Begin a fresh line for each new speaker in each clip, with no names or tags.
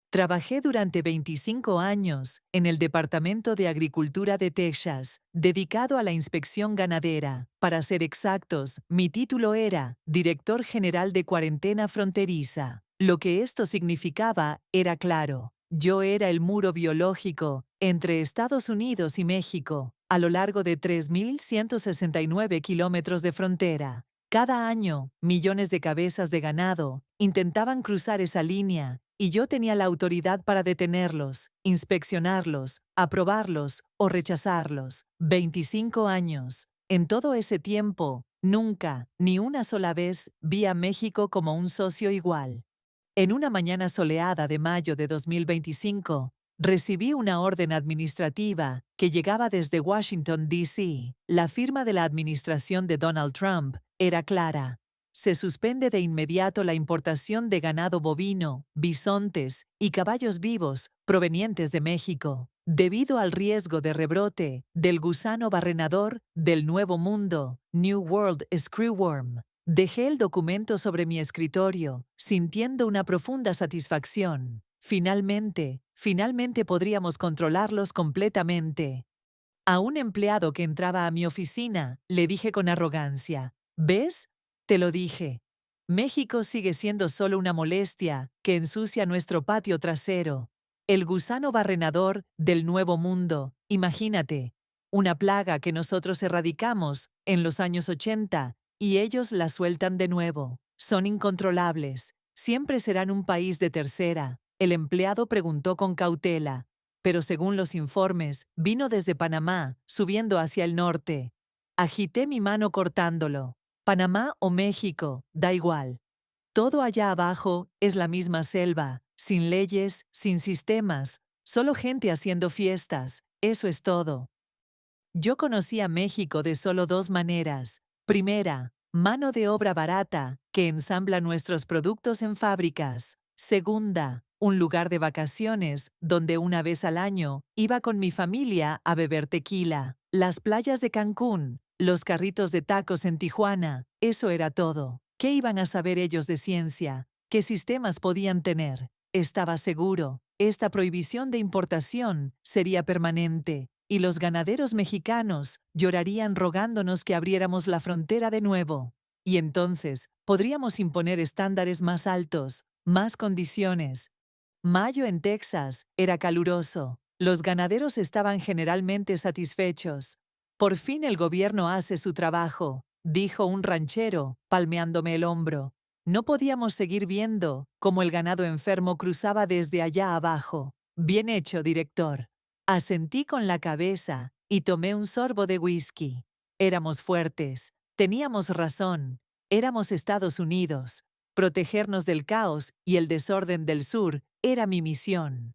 Trabajé durante 25 años en el Departamento de Agricultura de Texas, dedicado a la inspección ganadera. Para ser exactos, mi título era Director General de Cuarentena Fronteriza. Lo que esto significaba era claro. Yo era el muro biológico entre Estados Unidos y México, a lo largo de 3.169 kilómetros de frontera. Cada año, millones de cabezas de ganado intentaban cruzar esa línea y yo tenía la autoridad para detenerlos, inspeccionarlos, aprobarlos o rechazarlos. 25 años. En todo ese tiempo, nunca, ni una sola vez, vi a México como un socio igual. En una mañana soleada de mayo de 2025, recibí una orden administrativa que llegaba desde Washington, D.C. La firma de la administración de Donald Trump era clara. Se suspende de inmediato la importación de ganado bovino, bisontes y caballos vivos provenientes de México, debido al riesgo de rebrote del gusano barrenador del Nuevo Mundo, New World Screwworm. Dejé el documento sobre mi escritorio, sintiendo una profunda satisfacción. Finalmente podríamos controlarlos completamente. A un empleado que entraba a mi oficina, le dije con arrogancia, ¿ves? Te lo dije. México sigue siendo solo una molestia que ensucia nuestro patio trasero. El gusano barrenador del Nuevo Mundo, imagínate, una plaga que nosotros erradicamos en los años 80 y ellos la sueltan de nuevo. Son incontrolables. Siempre serán un país de tercera. El empleado preguntó con cautela, pero según los informes, vino desde Panamá, subiendo hacia el norte. Agité mi mano cortándolo. Panamá o México, da igual. Todo allá abajo es la misma selva, sin leyes, sin sistemas, solo gente haciendo fiestas, eso es todo. Yo conocí a México de solo dos maneras. Primera, mano de obra barata, que ensambla nuestros productos en fábricas. Segunda, un lugar de vacaciones, donde una vez al año iba con mi familia a beber tequila. Las playas de Cancún, los carritos de tacos en Tijuana, eso era todo. ¿Qué iban a saber ellos de ciencia? ¿Qué sistemas podían tener? Estaba seguro, esta prohibición de importación sería permanente, y los ganaderos mexicanos llorarían rogándonos que abriéramos la frontera de nuevo. Y entonces podríamos imponer estándares más altos, más condiciones. Mayo en Texas era caluroso. Los ganaderos estaban generalmente satisfechos. Por fin el gobierno hace su trabajo, dijo un ranchero, palmeándome el hombro. No podíamos seguir viendo cómo el ganado enfermo cruzaba desde allá abajo. Bien hecho, director. Asentí con la cabeza y tomé un sorbo de whisky. Éramos fuertes, teníamos razón, éramos Estados Unidos. Protegernos del caos y el desorden del sur era mi misión.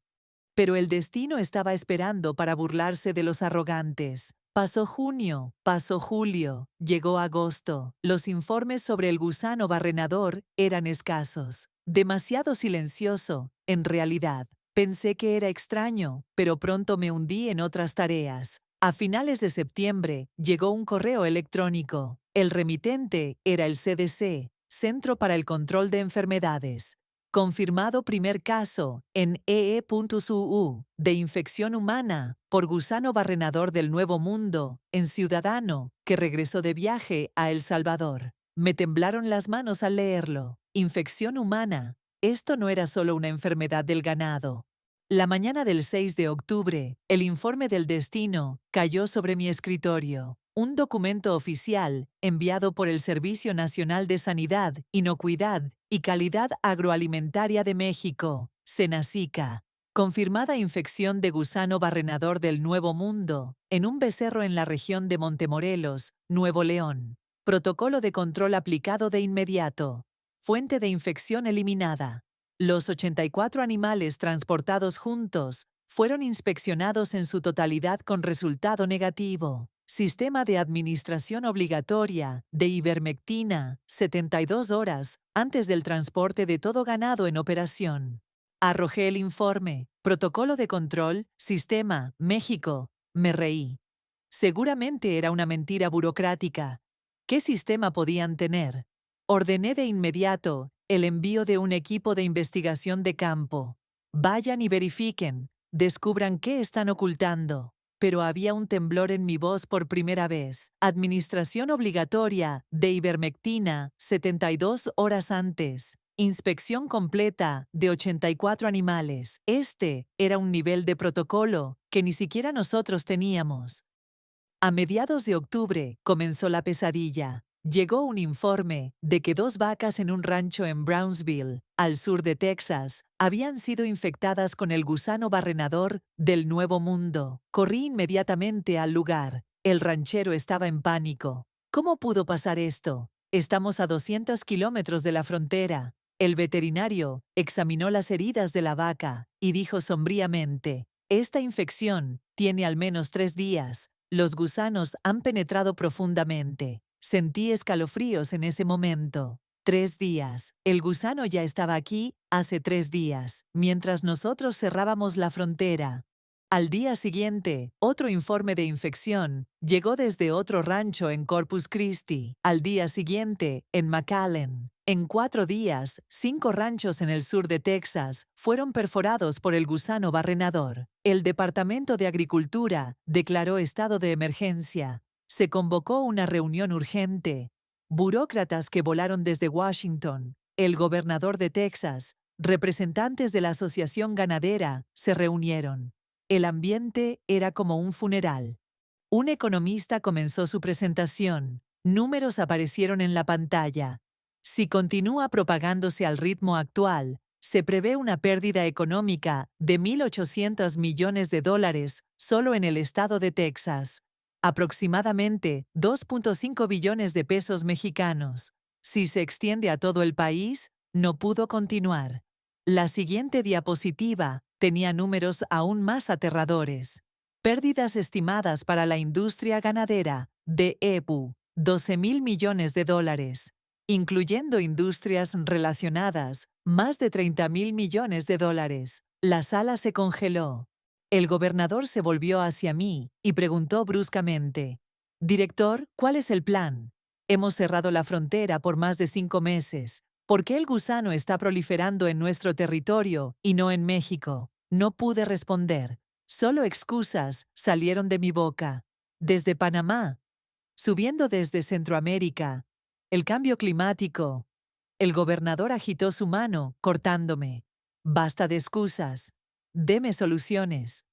Pero el destino estaba esperando para burlarse de los arrogantes. Pasó junio, pasó julio, llegó agosto. Los informes sobre el gusano barrenador eran escasos. Demasiado silencioso, en realidad. Pensé que era extraño, pero pronto me hundí en otras tareas. A finales de septiembre llegó un correo electrónico. El remitente era el CDC, Centro para el Control de Enfermedades. Confirmado primer caso en EE.SUU de infección humana por gusano barrenador del Nuevo Mundo en ciudadano que regresó de viaje a El Salvador. Me temblaron las manos al leerlo. Infección humana. Esto no era solo una enfermedad del ganado. La mañana del 6 de octubre, el informe del destino cayó sobre mi escritorio. Un documento oficial enviado por el Servicio Nacional de Sanidad, Inocuidad y Calidad Agroalimentaria de México, SENASICA. Confirmada infección de gusano barrenador del Nuevo Mundo en un becerro en la región de Montemorelos, Nuevo León. Protocolo de control aplicado de inmediato. Fuente de infección eliminada. Los 84 animales transportados juntos fueron inspeccionados en su totalidad con resultado negativo. Sistema de administración obligatoria de ivermectina, 72 horas antes del transporte de todo ganado en operación. Arrojé el informe. Protocolo de control, sistema, México. Me reí. Seguramente era una mentira burocrática. ¿Qué sistema podían tener? Ordené de inmediato el envío de un equipo de investigación de campo. Vayan y verifiquen, descubran qué están ocultando. Pero había un temblor en mi voz por primera vez. Administración obligatoria de ivermectina 72 horas antes. Inspección completa de 84 animales. Este era un nivel de protocolo que ni siquiera nosotros teníamos. A mediados de octubre comenzó la pesadilla. Llegó un informe de que 2 vacas en un rancho en Brownsville, al sur de Texas, habían sido infectadas con el gusano barrenador del Nuevo Mundo. Corrí inmediatamente al lugar. El ranchero estaba en pánico. ¿Cómo pudo pasar esto? Estamos a 200 kilómetros de la frontera. El veterinario examinó las heridas de la vaca y dijo sombríamente: esta infección tiene al menos 3 días. Los gusanos han penetrado profundamente. Sentí escalofríos en ese momento. 3 días. El gusano ya estaba aquí hace 3 días, mientras nosotros cerrábamos la frontera. Al día siguiente, otro informe de infección llegó desde otro rancho en Corpus Christi. Al día siguiente, en McAllen. En 4 días, 5 ranchos en el sur de Texas fueron perforados por el gusano barrenador. El Departamento de Agricultura declaró estado de emergencia. Se convocó una reunión urgente. Burócratas que volaron desde Washington, el gobernador de Texas, representantes de la Asociación Ganadera, se reunieron. El ambiente era como un funeral. Un economista comenzó su presentación. Números aparecieron en la pantalla. Si continúa propagándose al ritmo actual, se prevé una pérdida económica de $1.800 millones solo en el estado de Texas. Aproximadamente 2.5 billones de pesos mexicanos. Si se extiende a todo el país, no pudo continuar. La siguiente diapositiva tenía números aún más aterradores. Pérdidas estimadas para la industria ganadera de EPU, $12.000 millones, incluyendo industrias relacionadas, más de $30.000 millones. La sala se congeló. El gobernador se volvió hacia mí y preguntó bruscamente: «Director, ¿cuál es el plan? Hemos cerrado la frontera por más de 5 meses. ¿Por qué el gusano está proliferando en nuestro territorio y no en México?» No pude responder. Solo excusas salieron de mi boca. Desde Panamá, subiendo desde Centroamérica, el cambio climático. El gobernador agitó su mano, cortándome. Basta de excusas. Deme soluciones.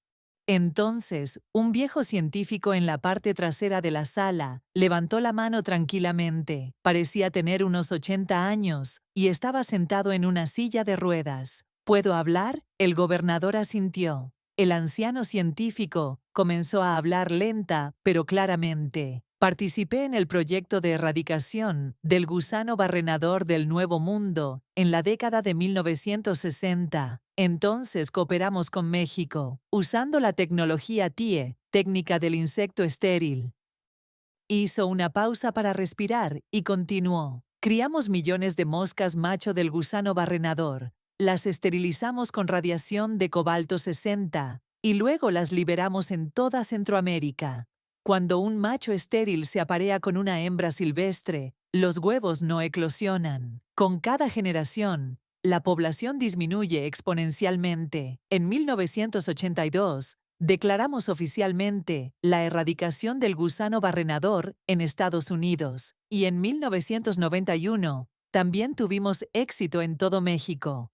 Entonces, un viejo científico en la parte trasera de la sala levantó la mano tranquilamente. Parecía tener unos 80 años y estaba sentado en una silla de ruedas. ¿Puedo hablar? El gobernador asintió. El anciano científico comenzó a hablar lenta pero claramente. Participé en el proyecto de erradicación del gusano barrenador del Nuevo Mundo en la década de 1960. Entonces cooperamos con México, usando la tecnología TIE, técnica del insecto estéril. Hizo una pausa para respirar y continuó. Criamos millones de moscas macho del gusano barrenador. Las esterilizamos con radiación de cobalto 60 y luego las liberamos en toda Centroamérica. Cuando un macho estéril se aparea con una hembra silvestre, los huevos no eclosionan. Con cada generación, la población disminuye exponencialmente. En 1982, declaramos oficialmente la erradicación del gusano barrenador en Estados Unidos, y en 1991 también tuvimos éxito en todo México.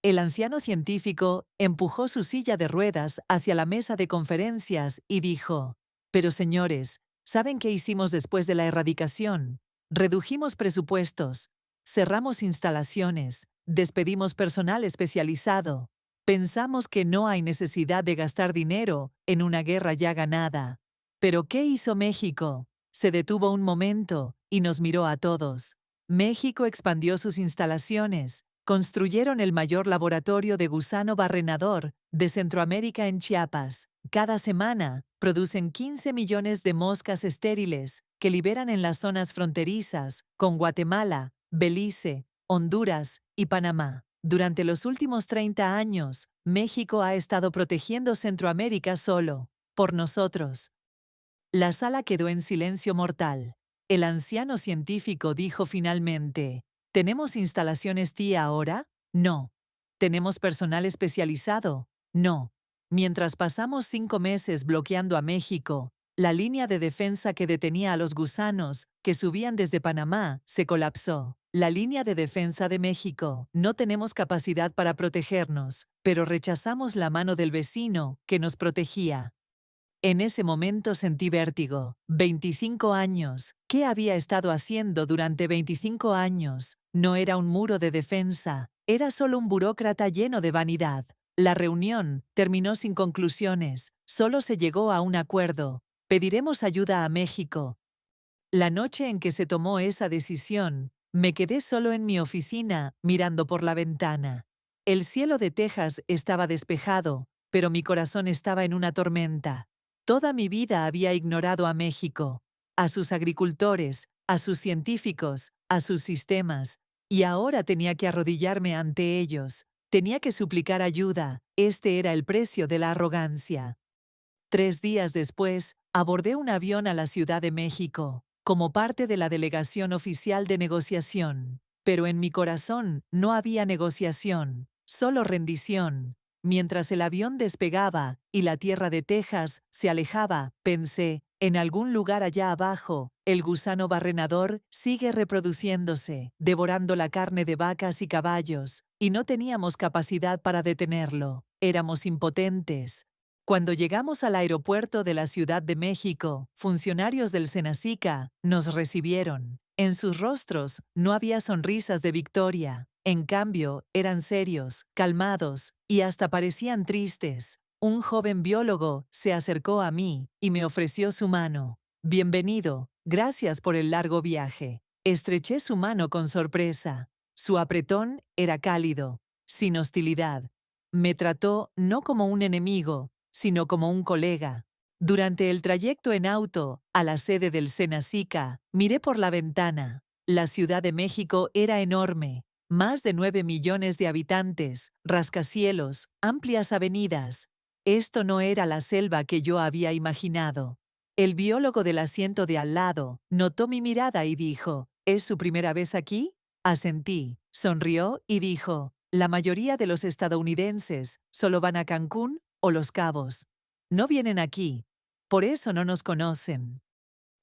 El anciano científico empujó su silla de ruedas hacia la mesa de conferencias y dijo: «Pero señores, ¿saben qué hicimos después de la erradicación? Redujimos presupuestos, cerramos instalaciones, despedimos personal especializado. Pensamos que no hay necesidad de gastar dinero en una guerra ya ganada». ¿Pero qué hizo México? Se detuvo un momento y nos miró a todos. México expandió sus instalaciones. Construyeron el mayor laboratorio de gusano barrenador de Centroamérica en Chiapas. Cada semana producen 15 millones de moscas estériles que liberan en las zonas fronterizas con Guatemala, Belice, Honduras y Panamá. Durante los últimos 30 años, México ha estado protegiendo Centroamérica solo, por nosotros. La sala quedó en silencio mortal. El anciano científico dijo finalmente: ¿tenemos instalaciones TIA ahora? No. ¿Tenemos personal especializado? No. Mientras pasamos 5 meses bloqueando a México, la línea de defensa que detenía a los gusanos que subían desde Panamá se colapsó. La línea de defensa de México. No tenemos capacidad para protegernos, pero rechazamos la mano del vecino que nos protegía. En ese momento sentí vértigo. 25 años. ¿Qué había estado haciendo durante 25 años? No era un muro de defensa, era solo un burócrata lleno de vanidad. La reunión terminó sin conclusiones, solo se llegó a un acuerdo. Pediremos ayuda a México. La noche en que se tomó esa decisión, me quedé solo en mi oficina, mirando por la ventana. El cielo de Texas estaba despejado, pero mi corazón estaba en una tormenta. Toda mi vida había ignorado a México, a sus agricultores, a sus científicos, a sus sistemas, y ahora tenía que arrodillarme ante ellos. Tenía que suplicar ayuda. Este era el precio de la arrogancia. 3 días después, abordé un avión a la Ciudad de México, como parte de la delegación oficial de negociación. Pero en mi corazón no había negociación, solo rendición. Mientras el avión despegaba y la tierra de Texas se alejaba, pensé, en algún lugar allá abajo, el gusano barrenador sigue reproduciéndose, devorando la carne de vacas y caballos, y no teníamos capacidad para detenerlo. Éramos impotentes. Cuando llegamos al aeropuerto de la Ciudad de México, funcionarios del Senacica nos recibieron. En sus rostros no había sonrisas de victoria. En cambio, eran serios, calmados y hasta parecían tristes. Un joven biólogo se acercó a mí y me ofreció su mano. Bienvenido, gracias por el largo viaje. Estreché su mano con sorpresa. Su apretón era cálido, sin hostilidad. Me trató no como un enemigo, sino como un colega. Durante el trayecto en auto a la sede del Senacica, miré por la ventana. La Ciudad de México era enorme, más de 9 millones de habitantes, rascacielos, amplias avenidas. Esto no era la selva que yo había imaginado. El biólogo del asiento de al lado notó mi mirada y dijo, ¿es su primera vez aquí? Asentí, sonrió y dijo, la mayoría de los estadounidenses solo van a Cancún o Los Cabos. No vienen aquí. Por eso no nos conocen.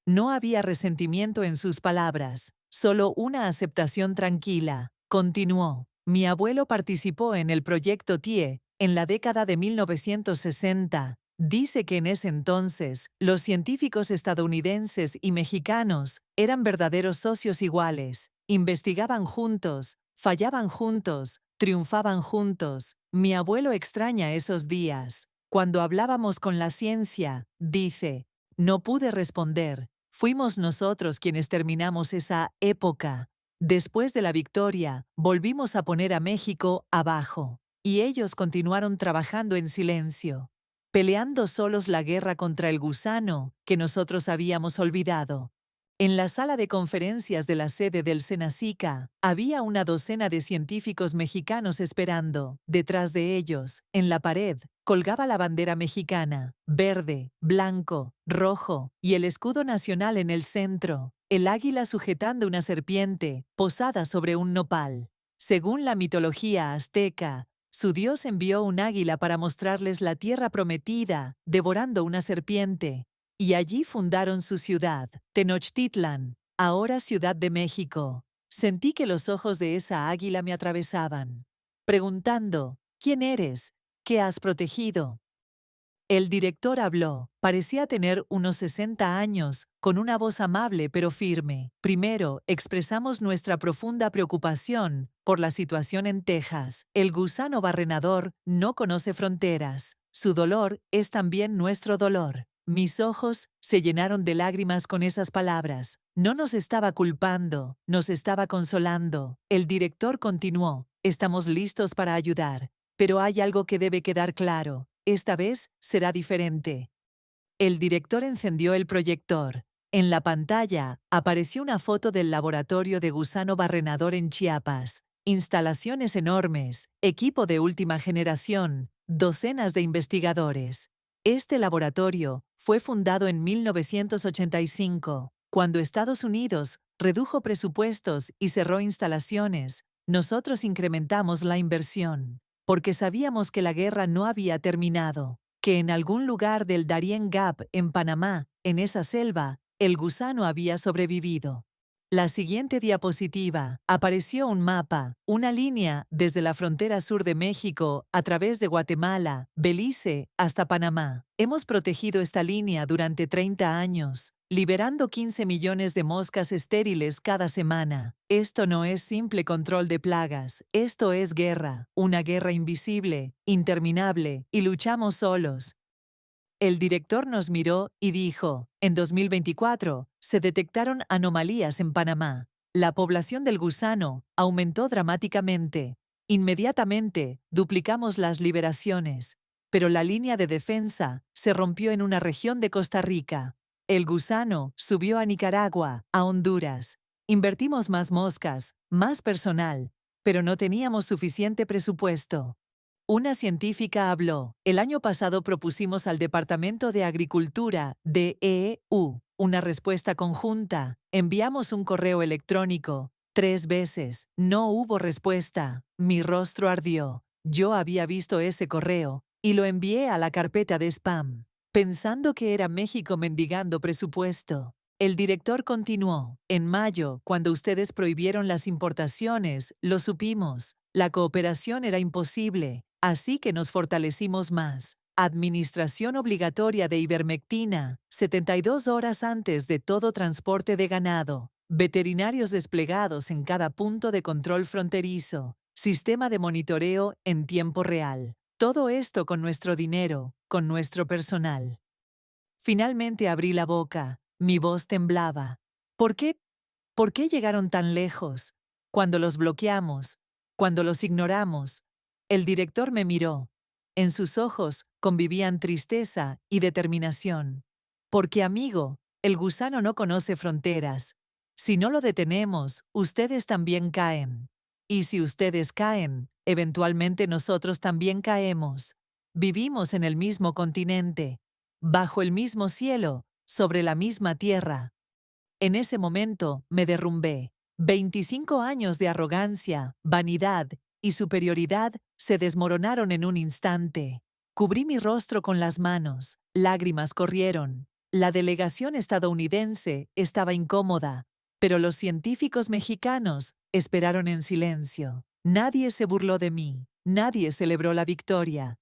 No había resentimiento en sus palabras, solo una aceptación tranquila. Continuó. Mi abuelo participó en el proyecto TIE en la década de 1960. Dice que en ese entonces, los científicos estadounidenses y mexicanos eran verdaderos socios iguales. Investigaban juntos, fallaban juntos, triunfaban juntos. Mi abuelo extraña esos días. Cuando hablábamos con la ciencia, dice, no pude responder. Fuimos nosotros quienes terminamos esa época. Después de la victoria, volvimos a poner a México abajo. Y ellos continuaron trabajando en silencio, peleando solos la guerra contra el gusano que nosotros habíamos olvidado. En la sala de conferencias de la sede del Senacica, había una docena de científicos mexicanos esperando. Detrás de ellos, en la pared, colgaba la bandera mexicana, verde, blanco, rojo, y el escudo nacional en el centro, el águila sujetando una serpiente, posada sobre un nopal. Según la mitología azteca, su dios envió un águila para mostrarles la tierra prometida, devorando una serpiente. Y allí fundaron su ciudad, Tenochtitlan, ahora Ciudad de México. Sentí que los ojos de esa águila me atravesaban, preguntando, ¿quién eres? ¿Qué has protegido? El director habló. Parecía tener unos 60 años, con una voz amable pero firme. Primero, expresamos nuestra profunda preocupación por la situación en Texas. El gusano barrenador no conoce fronteras. Su dolor es también nuestro dolor. Mis ojos se llenaron de lágrimas con esas palabras. No nos estaba culpando, nos estaba consolando. El director continuó. Estamos listos para ayudar. Pero hay algo que debe quedar claro. Esta vez será diferente. El director encendió el proyector. En la pantalla apareció una foto del laboratorio de gusano barrenador en Chiapas. Instalaciones enormes, equipo de última generación, docenas de investigadores. Este laboratorio fue fundado en 1985, cuando Estados Unidos redujo presupuestos y cerró instalaciones Nosotros incrementamos la inversión, porque sabíamos que la guerra no había terminado, que en algún lugar del Darien Gap, en Panamá, en esa selva, el gusano había sobrevivido. La siguiente diapositiva, apareció un mapa, una línea desde la frontera sur de México a través de Guatemala, Belice, hasta Panamá. Hemos protegido esta línea durante 30 años, liberando 15 millones de moscas estériles cada semana. Esto no es simple control de plagas, esto es guerra, una guerra invisible, interminable, y luchamos solos. El director nos miró y dijo, en 2024, se detectaron anomalías en Panamá. La población del gusano aumentó dramáticamente. Inmediatamente, duplicamos las liberaciones. Pero la línea de defensa se rompió en una región de Costa Rica. El gusano subió a Nicaragua, a Honduras. Invertimos más moscas, más personal, pero no teníamos suficiente presupuesto. Una científica habló. El año pasado propusimos al Departamento de Agricultura, DEU, una respuesta conjunta. Enviamos un correo electrónico. 3 veces. No hubo respuesta. Mi rostro ardió. Yo había visto ese correo y lo envié a la carpeta de spam, pensando que era México mendigando presupuesto. El director continuó. En mayo, cuando ustedes prohibieron las importaciones, lo supimos. La cooperación era imposible. Así que nos fortalecimos más. Administración obligatoria de ivermectina, 72 horas antes de todo transporte de ganado. Veterinarios desplegados en cada punto de control fronterizo. Sistema de monitoreo en tiempo real. Todo esto con nuestro dinero, con nuestro personal. Finalmente abrí la boca. Mi voz temblaba. ¿Por qué? ¿Por qué llegaron tan lejos? Cuando los bloqueamos, cuando los ignoramos. El director me miró. En sus ojos convivían tristeza y determinación. Porque, amigo, el gusano no conoce fronteras. Si no lo detenemos, ustedes también caen. Y si ustedes caen, eventualmente nosotros también caemos. Vivimos en el mismo continente, bajo el mismo cielo, sobre la misma tierra. En ese momento me derrumbé. 25 años de arrogancia, vanidad y superioridad se desmoronaron en un instante. Cubrí mi rostro con las manos, lágrimas corrieron. La delegación estadounidense estaba incómoda, pero los científicos mexicanos esperaron en silencio. Nadie se burló de mí, nadie celebró la victoria.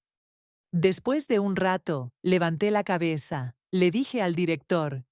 Después de un rato, levanté la cabeza, le dije al director,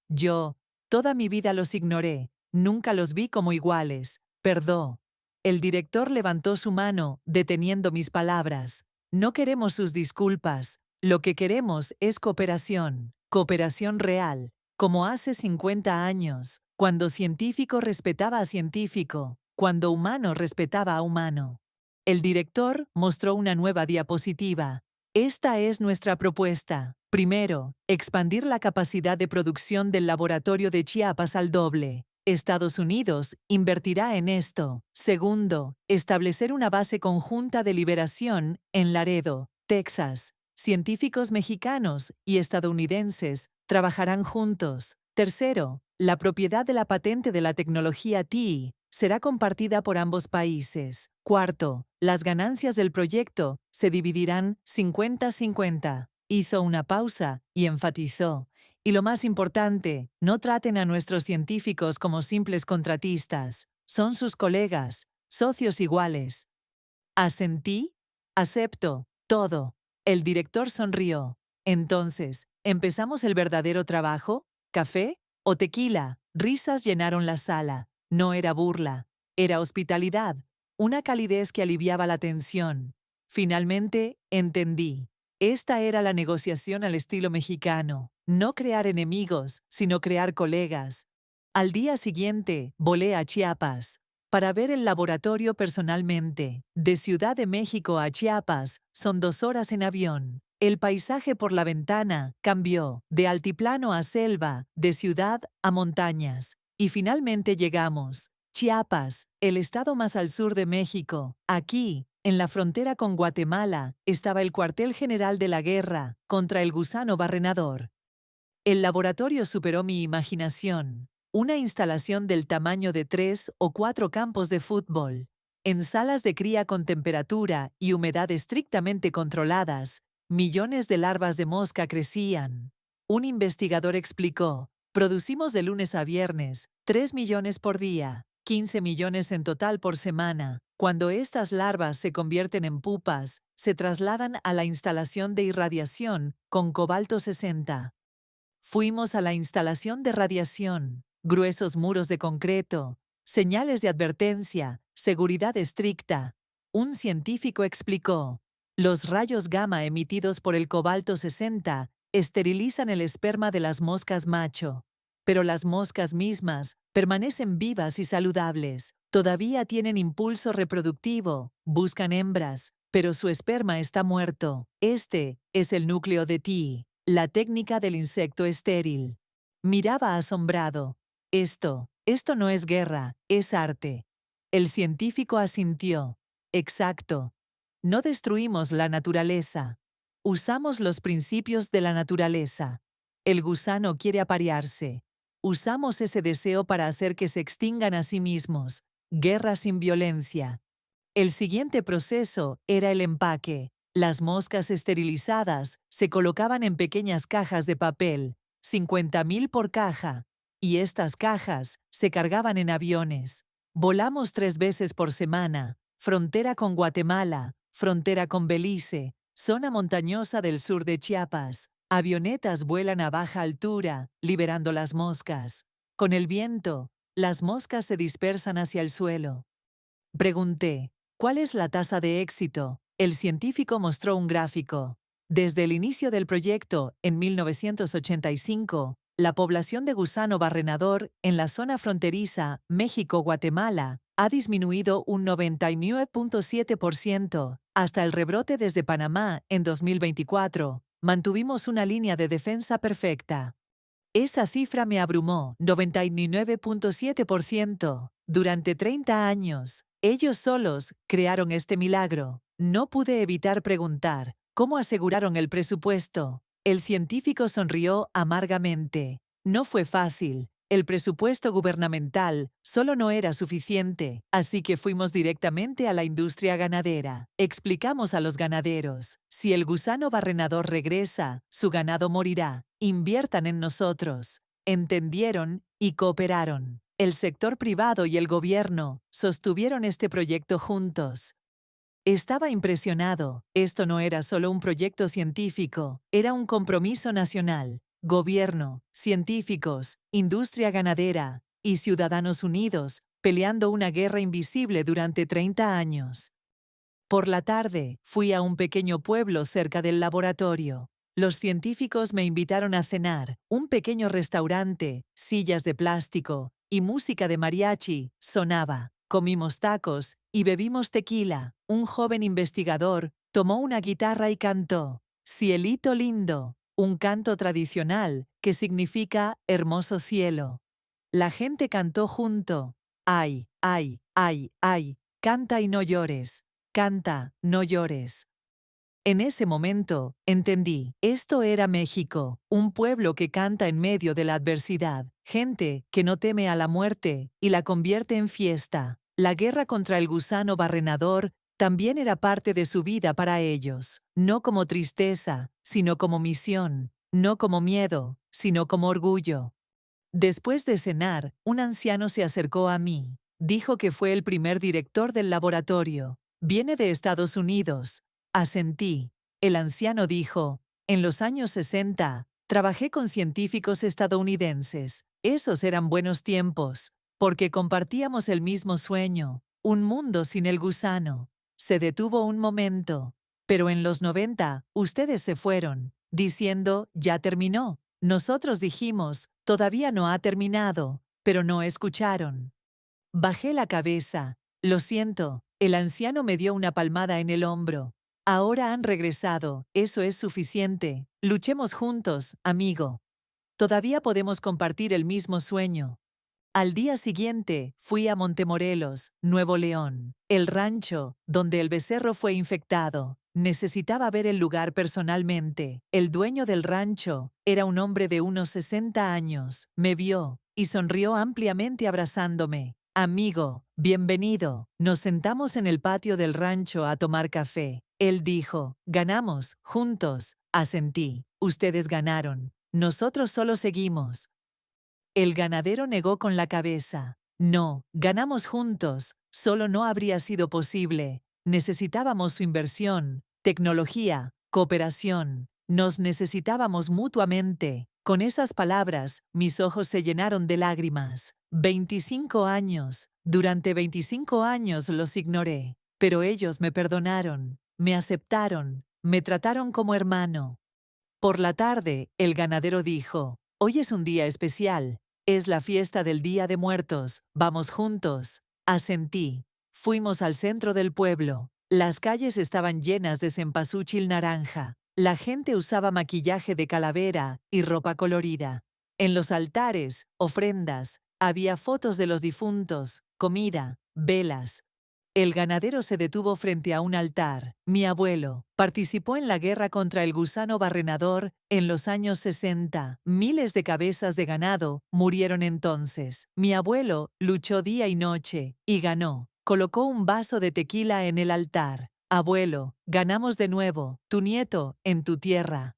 toda mi vida los ignoré, nunca los vi como iguales, perdón. El director levantó su mano, deteniendo mis palabras. No queremos sus disculpas, lo que queremos es cooperación, cooperación real, como hace 50 años, cuando científico respetaba a científico, cuando humano respetaba a humano. El director mostró una nueva diapositiva. Esta es nuestra propuesta. Primero, expandir la capacidad de producción del laboratorio de Chiapas al doble. Estados Unidos invertirá en esto. Segundo, establecer una base conjunta de liberación en Laredo, Texas. Científicos mexicanos y estadounidenses trabajarán juntos. Tercero, la propiedad de la patente de la tecnología TI será compartida por ambos países. Cuarto, las ganancias del proyecto se dividirán 50-50. Hizo una pausa y enfatizó. Y lo más importante, no traten a nuestros científicos como simples contratistas. Son sus colegas, socios iguales. Asentí, acepto, todo. El director sonrió. Entonces, ¿empezamos el verdadero trabajo? ¿Café o tequila? Risas llenaron la sala. No era burla, era hospitalidad, una calidez que aliviaba la tensión. Finalmente, entendí. Esta era la negociación al estilo mexicano. No crear enemigos, sino crear colegas. Al día siguiente, volé a Chiapas para ver el laboratorio personalmente. De Ciudad de México a Chiapas son 2 horas en avión. El paisaje por la ventana cambió, de altiplano a selva, de ciudad a montañas. Y finalmente llegamos. Chiapas, el estado más al sur de México. Aquí, en la frontera con Guatemala, estaba el cuartel general de la guerra contra el gusano barrenador. El laboratorio superó mi imaginación. Una instalación del tamaño de 3 o 4 campos de fútbol. En salas de cría con temperatura y humedad estrictamente controladas, millones de larvas de mosca crecían. Un investigador explicó: producimos de lunes a viernes 3 millones por día, 15 millones en total por semana. Cuando estas larvas se convierten en pupas, se trasladan a la instalación de irradiación con cobalto 60. Fuimos a la instalación de radiación, gruesos muros de concreto, señales de advertencia, seguridad estricta. Un científico explicó: los rayos gamma emitidos por el cobalto 60 esterilizan el esperma de las moscas macho. Pero las moscas mismas permanecen vivas y saludables. Todavía tienen impulso reproductivo, buscan hembras, pero su esperma está muerto. Este es el núcleo de T, la técnica del insecto estéril. Miraba asombrado. Esto no es guerra, es arte. El científico asintió. Exacto. No destruimos la naturaleza. Usamos los principios de la naturaleza. El gusano quiere aparearse. Usamos ese deseo para hacer que se extingan a sí mismos. Guerra sin violencia. El siguiente proceso era el empaque. Las moscas esterilizadas se colocaban en pequeñas cajas de papel, 50.000 por caja, y estas cajas se cargaban en aviones. Volamos 3 veces por semana, frontera con Guatemala, frontera con Belice, zona montañosa del sur de Chiapas. Avionetas vuelan a baja altura, liberando las moscas. Con el viento, las moscas se dispersan hacia el suelo. Pregunté: ¿cuál es la tasa de éxito? El científico mostró un gráfico. Desde el inicio del proyecto, en 1985, la población de gusano barrenador en la zona fronteriza México-Guatemala ha disminuido un 99.7%. Hasta el rebrote desde Panamá en 2024, mantuvimos una línea de defensa perfecta. Esa cifra me abrumó, 99.7%. Durante 30 años, ellos solos crearon este milagro. No pude evitar preguntar: ¿cómo aseguraron el presupuesto? El científico sonrió amargamente. No fue fácil. El presupuesto gubernamental solo no era suficiente, así que fuimos directamente a la industria ganadera. Explicamos a los ganaderos: si el gusano barrenador regresa, su ganado morirá. Inviertan en nosotros. Entendieron y cooperaron. El sector privado y el gobierno sostuvieron este proyecto juntos. Estaba impresionado. Esto no era solo un proyecto científico, era un compromiso nacional. Gobierno, científicos, industria ganadera y ciudadanos unidos, peleando una guerra invisible durante 30 años. Por la tarde, fui a un pequeño pueblo cerca del laboratorio. Los científicos me invitaron a cenar. Un pequeño restaurante, sillas de plástico y música de mariachi sonaba. Comimos tacos y bebimos tequila. Un joven investigador tomó una guitarra y cantó Cielito lindo, un canto tradicional que significa hermoso cielo. La gente cantó junto. Ay, ay, ay, ay, canta y no llores. Canta, no llores. En ese momento, entendí, esto era México, un pueblo que canta en medio de la adversidad, gente que no teme a la muerte y la convierte en fiesta. La guerra contra el gusano barrenador también era parte de su vida para ellos, no como tristeza, sino como misión, no como miedo, sino como orgullo. Después de cenar, un anciano se acercó a mí. Dijo que fue el primer director del laboratorio. Viene de Estados Unidos. Asentí. El anciano dijo: en los años 60, trabajé con científicos estadounidenses. Esos eran buenos tiempos, porque compartíamos el mismo sueño, un mundo sin el gusano. Se detuvo un momento. Pero en los 90, ustedes se fueron, diciendo: ya terminó. Nosotros dijimos: todavía no ha terminado, pero no escucharon. Bajé la cabeza. Lo siento. El anciano me dio una palmada en el hombro. Ahora han regresado, eso es suficiente. Luchemos juntos, amigo. Todavía podemos compartir el mismo sueño. Al día siguiente, fui a Montemorelos, Nuevo León, el rancho donde el becerro fue infectado. Necesitaba ver el lugar personalmente. El dueño del rancho era un hombre de unos 60 años. Me vio y sonrió ampliamente abrazándome. Amigo, bienvenido. Nos sentamos en el patio del rancho a tomar café. Él dijo, ganamos, juntos. Asentí. Ustedes ganaron. Nosotros solo seguimos. El ganadero negó con la cabeza. No, ganamos juntos. Solo no habría sido posible. Necesitábamos su inversión, tecnología, cooperación. Nos necesitábamos mutuamente. Con esas palabras, mis ojos se llenaron de lágrimas. 25 años. Durante 25 años los ignoré. Pero ellos me perdonaron, me aceptaron, me trataron como hermano. Por la tarde, el ganadero dijo, hoy es un día especial. Es la fiesta del Día de Muertos. Vamos juntos. Asentí. Fuimos al centro del pueblo. Las calles estaban llenas de cempasúchil naranja. La gente usaba maquillaje de calavera y ropa colorida. En los altares, ofrendas, había fotos de los difuntos, comida, velas. El ganadero se detuvo frente a un altar. Mi abuelo participó en la guerra contra el gusano barrenador en los años 60. Miles de cabezas de ganado murieron entonces. Mi abuelo luchó día y noche y ganó. Colocó un vaso de tequila en el altar. Abuelo, ganamos de nuevo, tu nieto, en tu tierra.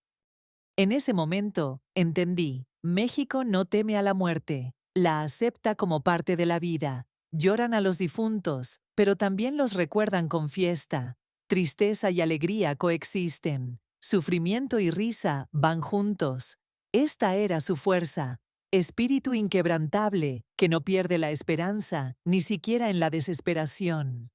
En ese momento, entendí, México no teme a la muerte, la acepta como parte de la vida. Lloran a los difuntos, pero también los recuerdan con fiesta. Tristeza y alegría coexisten. Sufrimiento y risa van juntos. Esta era su fuerza. Espíritu inquebrantable, que no pierde la esperanza, ni siquiera en la desesperación.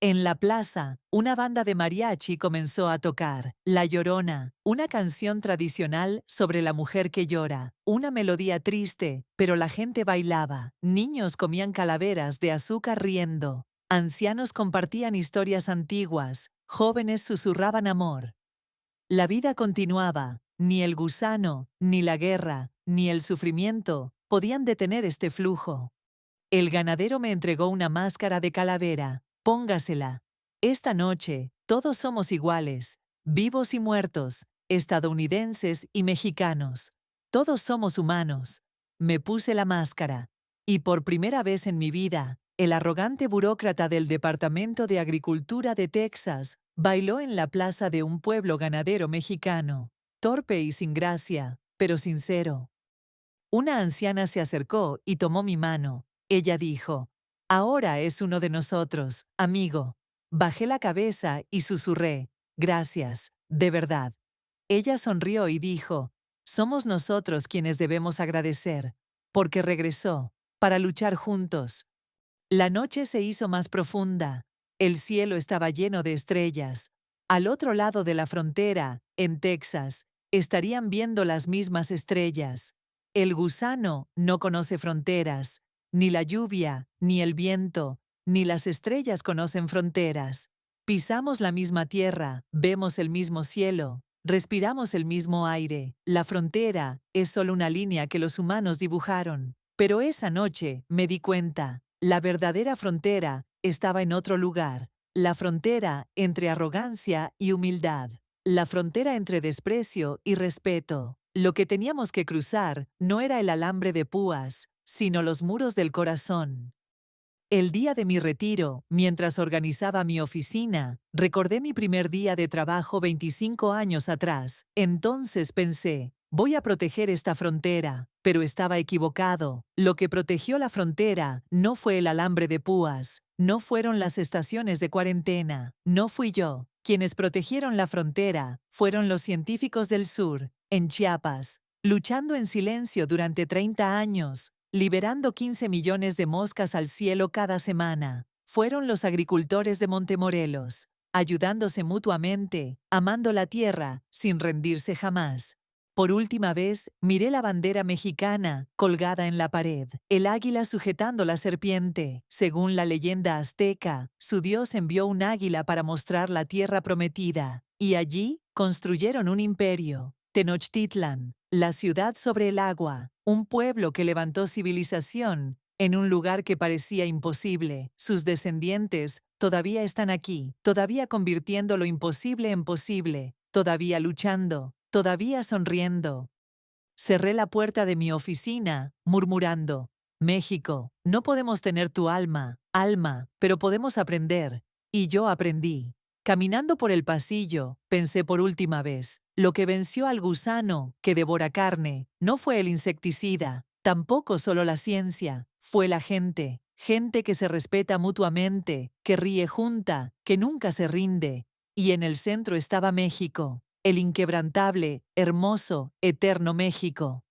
En la plaza, una banda de mariachi comenzó a tocar La Llorona, una canción tradicional sobre la mujer que llora, una melodía triste, pero la gente bailaba. Niños comían calaveras de azúcar riendo. Ancianos compartían historias antiguas, jóvenes susurraban amor. La vida continuaba. Ni el gusano, ni la guerra, ni el sufrimiento podían detener este flujo. El ganadero me entregó una máscara de calavera. Póngasela. Esta noche, todos somos iguales, vivos y muertos, estadounidenses y mexicanos. Todos somos humanos. Me puse la máscara. Y por primera vez en mi vida, el arrogante burócrata del Departamento de Agricultura de Texas bailó en la plaza de un pueblo ganadero mexicano. Torpe y sin gracia, pero sincero. Una anciana se acercó y tomó mi mano. Ella dijo, ahora es uno de nosotros, amigo. Bajé la cabeza y susurré, gracias, de verdad. Ella sonrió y dijo, somos nosotros quienes debemos agradecer, porque regresó, para luchar juntos. La noche se hizo más profunda. El cielo estaba lleno de estrellas. Al otro lado de la frontera, en Texas, estarían viendo las mismas estrellas. El gusano no conoce fronteras, ni la lluvia, ni el viento, ni las estrellas conocen fronteras. Pisamos la misma tierra, vemos el mismo cielo, respiramos el mismo aire. La frontera es solo una línea que los humanos dibujaron. Pero esa noche me di cuenta, la verdadera frontera estaba en otro lugar. La frontera entre arrogancia y humildad. La frontera entre desprecio y respeto. Lo que teníamos que cruzar no era el alambre de púas, sino los muros del corazón. El día de mi retiro, mientras organizaba mi oficina, recordé mi primer día de trabajo 25 años atrás. Entonces pensé, voy a proteger esta frontera, pero estaba equivocado. Lo que protegió la frontera no fue el alambre de púas, no fueron las estaciones de cuarentena, no fui yo. Quienes protegieron la frontera fueron los científicos del sur, en Chiapas, luchando en silencio durante 30 años, liberando 15 millones de moscas al cielo cada semana. Fueron los agricultores de Montemorelos, ayudándose mutuamente, amando la tierra, sin rendirse jamás. Por última vez, miré la bandera mexicana, colgada en la pared, el águila sujetando la serpiente. Según la leyenda azteca, su dios envió un águila para mostrar la tierra prometida, y allí construyeron un imperio. Tenochtitlan, la ciudad sobre el agua, un pueblo que levantó civilización en un lugar que parecía imposible. Sus descendientes todavía están aquí, todavía convirtiendo lo imposible en posible, todavía luchando, todavía sonriendo. Cerré la puerta de mi oficina, murmurando, México, no podemos tener tu alma, pero podemos aprender. Y yo aprendí. Caminando por el pasillo, pensé por última vez, lo que venció al gusano, que devora carne, no fue el insecticida, tampoco solo la ciencia, fue la gente. Gente que se respeta mutuamente, que ríe junta, que nunca se rinde. Y en el centro estaba México, el inquebrantable, hermoso, eterno México.